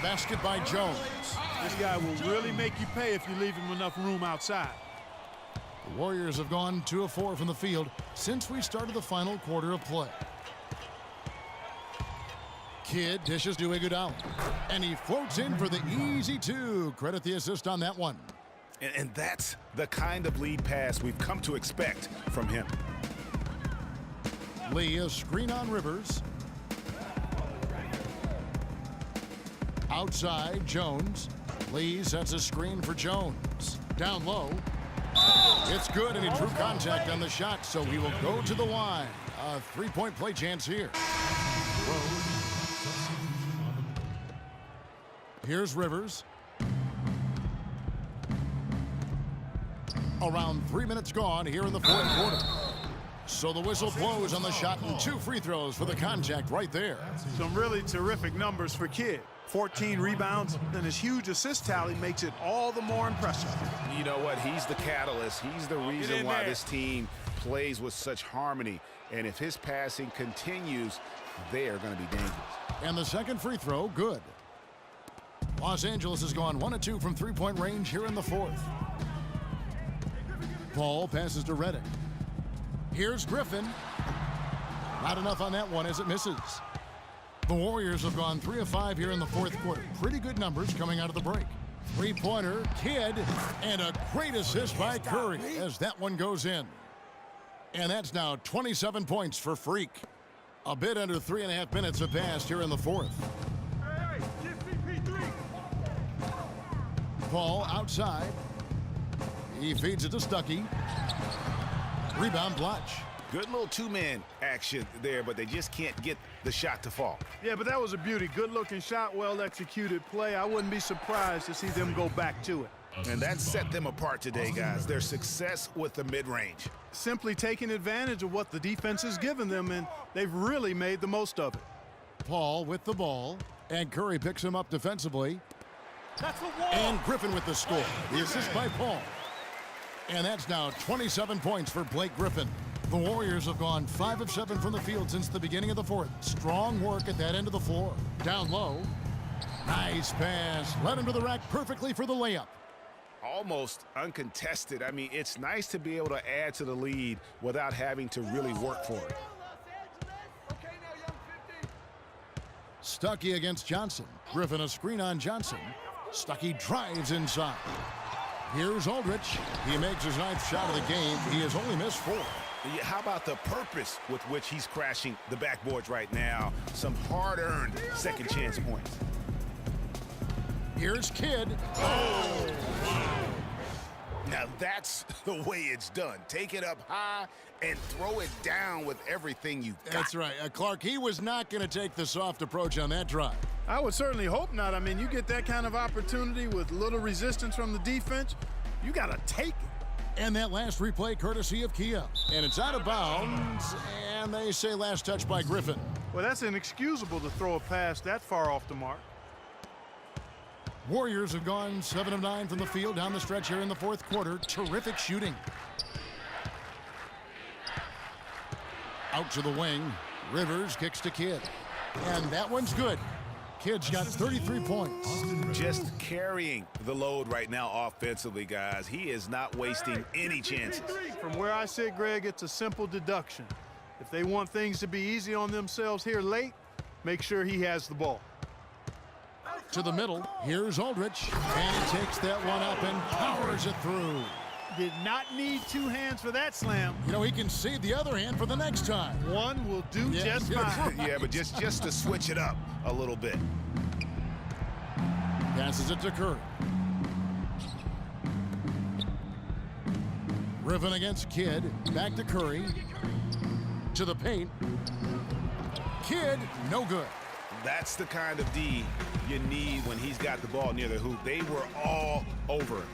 basket by Jones. This guy will really make you pay if you leave him enough room outside. The Warriors have gone 2 of 4 from the field since we started the final quarter of play. Kidd dishes to Iguodala, and he floats in for the easy 2. Credit the assist on that one. And that's the kind of lead pass we've come to expect from him. Lee, a screen on Rivers. Outside, Jones. Lee sets a screen for Jones. Down low. It's good, and he drew contact on the shot, so he will go to the line. A 3-point play chance here. Here's Rivers. Around 3 minutes gone here in the fourth quarter. So the whistle blows on the shot and 2 free throws for the contact right there. Some really terrific numbers for Kidd. 14 rebounds and his huge assist tally makes it all the more impressive. You know what? He's the catalyst. He's the reason why this team plays with such harmony. And if his passing continues, they are going to be dangerous. And the second free throw, good. Los Angeles has gone 1 of 2 from 3-point range here in the fourth. Paul passes to Redick. Here's Griffin. Not enough on that one as it misses. The Warriors have gone 3 of 5 here in the fourth quarter. Pretty good numbers coming out of the break. Three-pointer, Kidd, and a great assist by Curry as that one goes in. And that's now 27 points for Freak. A bit under 3.5 minutes have passed here in the fourth. Paul outside. He feeds it to Stuckey. Rebound, Blotch. Good little two-man action there, but they just can't get the shot to fall. Yeah, but that was a beauty. Good-looking shot, well-executed play. I wouldn't be surprised to see them go back to it. And that set them apart today, guys. Their success with the mid-range. Simply taking advantage of what the defense has given them, and they've really made the most of it. Paul with the ball, and Curry picks him up defensively. That's the wall. And Griffin with the score. The assist by Paul. And that's now 27 points for Blake Griffin. The Warriors have gone 5 of 7 from the field since the beginning of the fourth. Strong work at that end of the floor. Down low. Nice pass. Led him to the rack perfectly for the layup. Almost uncontested. I mean, it's nice to be able to add to the lead without having to really work for it. Stuckey against Johnson. Griffin a screen on Johnson. Stuckey drives inside. Here's Aldridge. He makes his 9th shot of the game. He has only missed 4. Yeah, how about the purpose with which he's crashing the backboards right now? Some hard-earned second chance points. Here's Kidd. Oh! Now that's the way it's done. Take it up high and throw it down with everything you've got. That's right. Clark, he was not going to take the soft approach on that drive. I would certainly hope not. I mean, you get that kind of opportunity with little resistance from the defense, you got to take it. And that last replay courtesy of Kia. And it's out of bounds, and they say last touch by Griffin. Well, that's inexcusable to throw a pass that far off the mark. Warriors have gone 7 of 9 from the field down the stretch here in the fourth quarter. Terrific shooting. Out to the wing. Rivers kicks to Kidd. And that one's good. Kidd's got 33 points. Just carrying the load right now offensively, guys. He is not wasting any chances. From where I sit, Greg, it's a simple deduction. If they want things to be easy on themselves here late, make sure he has the ball. To the middle, here's Aldridge, and he takes that one up and powers it through. Did not need 2 hands for that slam. You know, he can save the other hand for the next time. One will do just fine. Yeah, but just to switch it up a little bit. Passes it to Curry. Griffin against Kidd. Back to Curry. To the paint. Kidd, no good. That's the kind of D you need when he's got the ball near the hoop. They were all over him.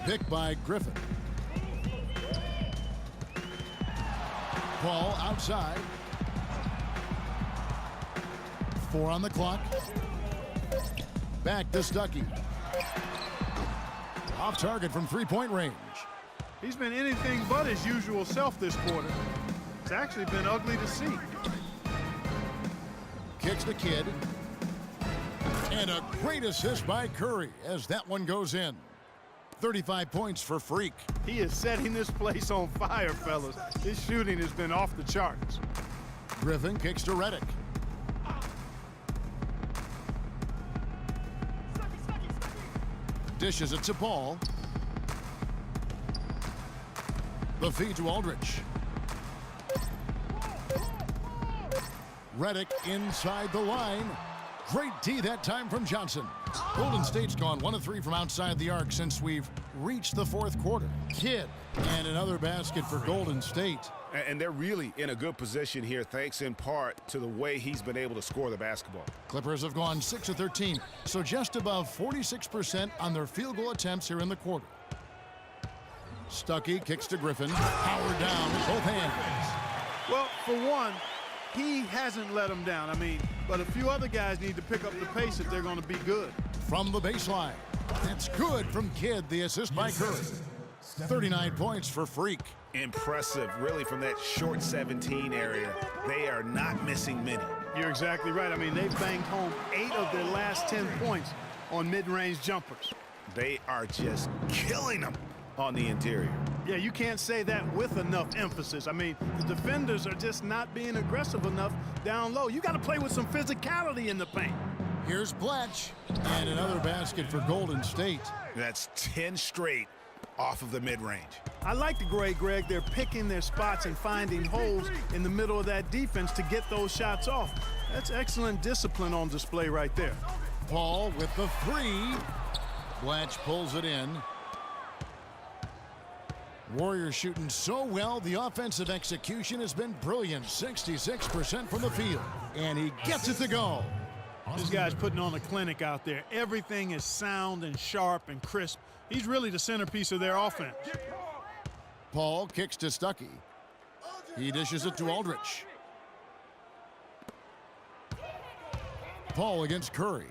Picked by Griffin. Ball outside. 4 on the clock. Back to Stuckey. Off target from 3-point range. He's been anything but his usual self this quarter. It's actually been ugly to see. kicks to Kidd. And a great assist by Curry as that one goes in. 35 points for Freak. He is setting this place on fire, fellas. His shooting has been off the charts. Griffin kicks to Redick. Dishes it to Paul. The feed to Aldridge. Redick inside the line. Great D that time from Johnson. Golden State's gone 1 of 3 from outside the arc since we've reached the fourth quarter. Kidd, and another basket for Golden State. And they're really in a good position here, thanks in part to the way he's been able to score the basketball. Clippers have gone 6 of 13, so just above 46% on their field goal attempts here in the quarter. Stuckey kicks to Griffin. Power down with both hands. Well, for one, he hasn't let them down. But a few other guys need to pick up the pace if they're going to be good. From the baseline. That's good from Kidd, the assist by Curry. 39 points for Freak. Impressive, really, from that short 17 area. They are not missing many. You're exactly right. They've banged home 8 of their last 10 points on mid-range jumpers. They are just killing them on the interior. Yeah, you can't say that with enough emphasis. The defenders are just not being aggressive enough down low. You got to play with some physicality in the paint. Here's Blatch, and another basket for Golden State. That's 10 straight off of the mid-range. I like the grade, Greg. They're picking their spots and finding holes in the middle of that defense to get those shots off. That's excellent discipline on display right there. Paul with the 3. Blatch pulls it in. Warriors shooting so well, the offensive execution has been brilliant. 66% from the field, and he gets it to go. This guy's putting on a clinic out there. Everything is sound and sharp and crisp. He's really the centerpiece of their offense. Paul kicks to Stuckey. He dishes it to Aldridge. Paul against Curry.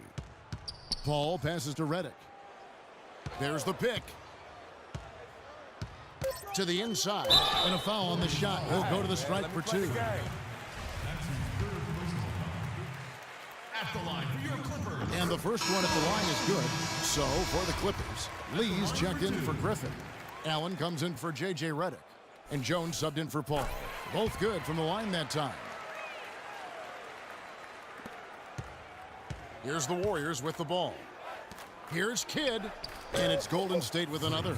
Paul passes to Redick. There's the pick. To the inside, and a foul on the shot. He'll go to the strike for 2. And the first one at the line is good. So, for the Clippers, Lee's checked in for Griffin. Allen comes in for J.J. Redick. And Jones subbed in for Paul. Both good from the line that time. Here's the Warriors with the ball. Here's Kidd. And it's Golden State with another.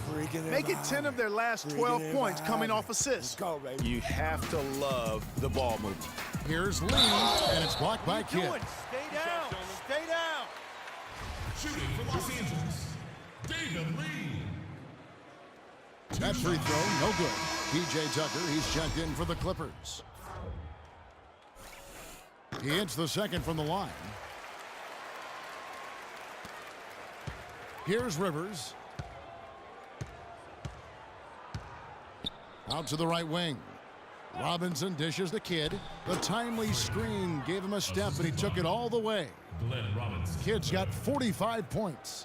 Make it 10 of their last 12 points coming off assists. You have to love the ball movement. Here's Lee, and it's blocked by Kidd. Stay down. Stay down. Shooting for Los Angeles, David Lee. That free throw, no good. P.J. Tucker, he's checked in for the Clippers. He hits the second from the line. Here's Rivers. Out to the right wing. Robinson dishes the Kidd. The timely screen gave him a step, and he took it all the way. Kidd's got 45 points.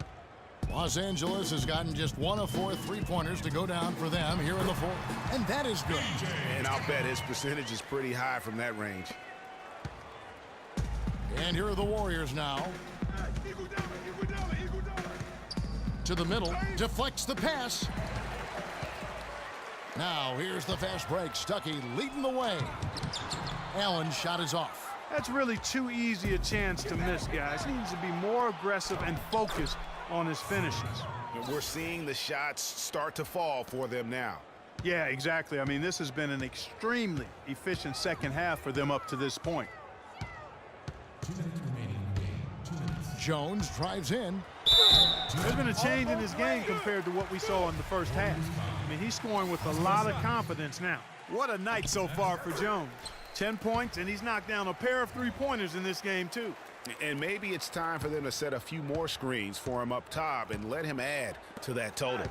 Los Angeles has gotten just 1 of 4 3-pointers to go down for them here in the fourth. And that is good. And I'll bet his percentage is pretty high from that range. And here are the Warriors now. To the middle, deflects the pass. Now here's the fast break. Stuckey leading the way. Allen's shot is off. That's really too easy a chance to miss, guys. He needs to be more aggressive and focused on his finishes. We're seeing the shots start to fall for them now. Yeah, exactly. This has been an extremely efficient second half for them up to this point. 2 minutes remaining in the game. 2 minutes. Jones drives in. There's been a change in his game compared to what we saw in the first half. He's scoring with a lot of confidence now. What a night so far for Jones. 10 points, and he's knocked down a pair of 3-pointers in this game, too. And maybe it's time for them to set a few more screens for him up top and let him add to that total.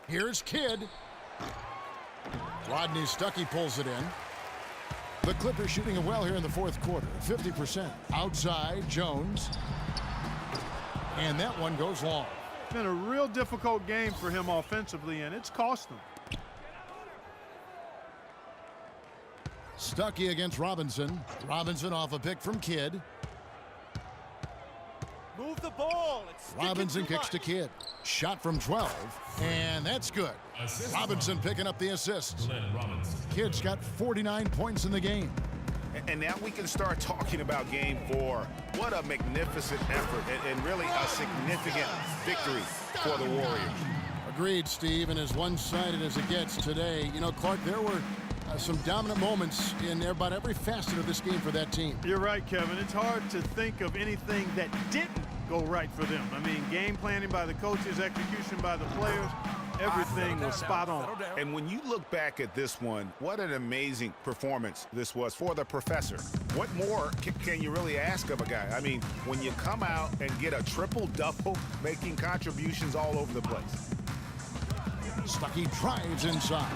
Here's Kidd. Rodney Stuckey pulls it in. The Clippers shooting it well here in the fourth quarter. 50%. Outside, Jones. And that one goes long. It's been a real difficult game for him offensively, and it's cost him. Stuckey against Robinson. Robinson off a pick from Kidd. Move the ball. It's Robinson kicks to Kidd. Shot from 12, and that's good. Robinson picking up the assist. Kidd's got 49 points in the game. And now we can start talking about game 4. What a magnificent effort and really a significant victory for the Warriors. Agreed, Steve, and as one-sided as it gets today. You know, Clark, there were some dominant moments in about every facet of this game for that team. You're right, Kevin. It's hard to think of anything that didn't go right for them. I mean, game planning by the coaches, execution by the players, everything was spot on. And when you look back at this one, what an amazing performance this was for the professor. What more can you really ask of a guy? I mean, when you come out and get a triple-double, making contributions all over the place. Stuckey drives inside.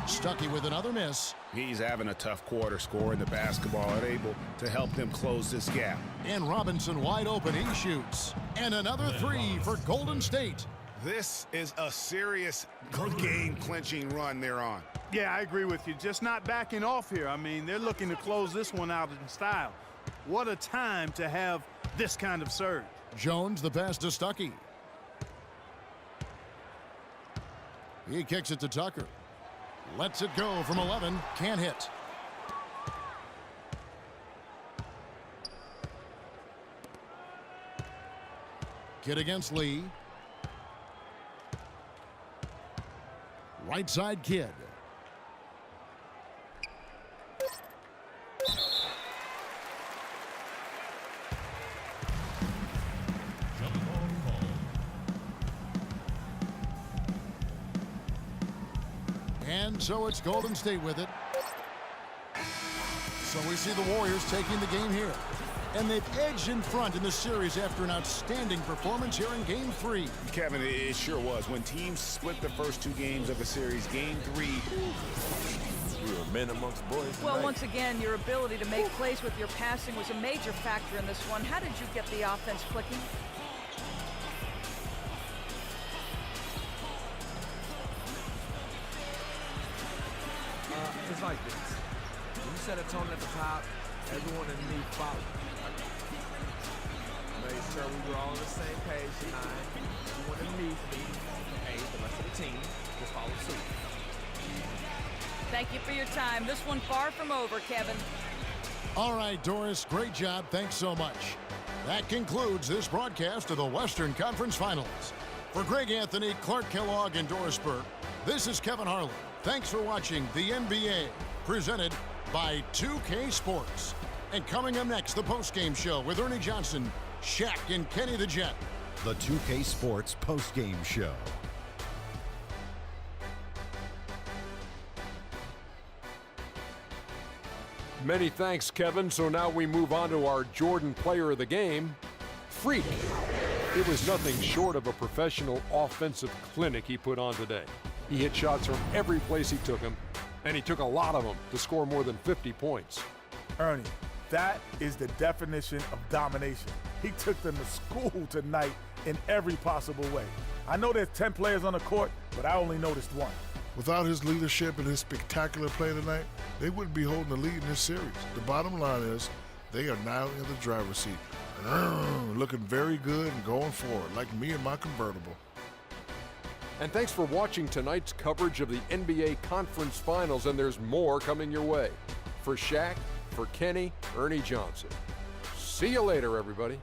Stuckey with another miss. He's having a tough quarter, scoring the basketball and able to help them close this gap. And Robinson wide open, he shoots. And another three for Golden State. This is a serious game-clinching run they're on. Yeah, I agree with you. Just not backing off here. I mean, they're looking to close this one out in style. What a time to have this kind of surge. Jones, the pass to Stuckey. He kicks it to Tucker. Lets it go from 11. Can't hit. Kidd against Lee. Right side Kidd. And so it's Golden State with it. So we see the Warriors taking the game here. And they've edged in front in the series after an outstanding performance here in Game 3. Kevin, it sure was. When teams split the first 2 games of a series, Game 3... We were men amongst boys tonight. Well, once again, your ability to make plays with your passing was a major factor in this one. How did you get the offense clicking? It's like this. When you set a tone at the top, everyone underneath followed. Made sure we were all on the same page tonight. Everyone underneath me, hey, the rest of the team, just follow suit. Thank you for your time. This one far from over, Kevin. All right, Doris, great job. Thanks so much. That concludes this broadcast of the Western Conference Finals. For Greg Anthony, Clark Kellogg, and Doris Burke, this is Kevin Harlan. Thanks for watching the NBA, presented by 2K Sports. And coming up next, the postgame show with Ernie Johnson, Shaq, and Kenny the Jet. The 2K Sports postgame show. Many thanks, Kevin. So now we move on to our Jordan Player of the Game, Freak. It was nothing short of a professional offensive clinic he put on today. He hit shots from every place he took them, and he took a lot of them to score more than 50 points. Ernie, that is the definition of domination. He took them to school tonight in every possible way. I know there's 10 players on the court, but I only noticed one. Without his leadership and his spectacular play tonight, they wouldn't be holding the lead in this series. The bottom line is they are now in the driver's seat. Looking very good and going forward, like me and my convertible. And thanks for watching tonight's coverage of the NBA Conference Finals, and there's more coming your way. For Shaq, for Kenny, Ernie Johnson. See you later, everybody.